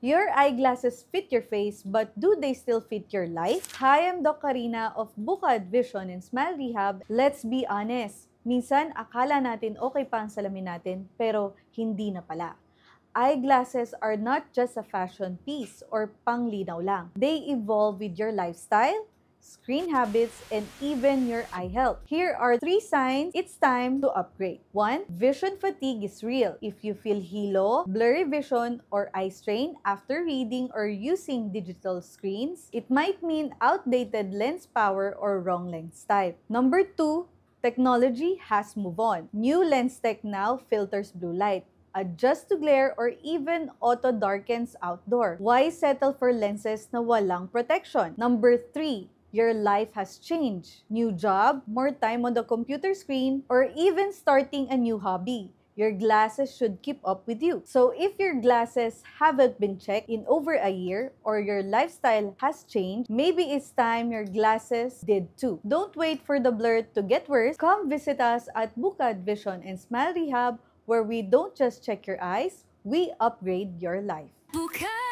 Your eyeglasses fit your face, but do they still fit your life? Hi, I'm Doc Karina of Bukad Vision and Smile Rehab. Let's be honest, minsan akala natin okay pa ang salamin natin, pero hindi na pala. Eyeglasses are not just a fashion piece or panglinaw lang. They evolve with your lifestyle, screen habits, and even your eye health. Here are 3 signs it's time to upgrade. 1. Vision fatigue is real. If you feel halo, blurry vision, or eye strain after reading or using digital screens, it might mean outdated lens power or wrong lens type. Number 2. Technology has moved on. New lens tech now filters blue light, adjust to glare, or even auto darkens outdoor. Why settle for lenses na walang protection? Number 3. Your life has changed. New job, more time on the computer screen, or even starting a new hobby. Your glasses should keep up with you. So if your glasses haven't been checked in over a year or your lifestyle has changed, maybe it's time your glasses did too. Don't wait for the blur to get worse. Come visit us at Bukad Vision and Smile Rehab, where we don't just check your eyes, we upgrade your life. Bukad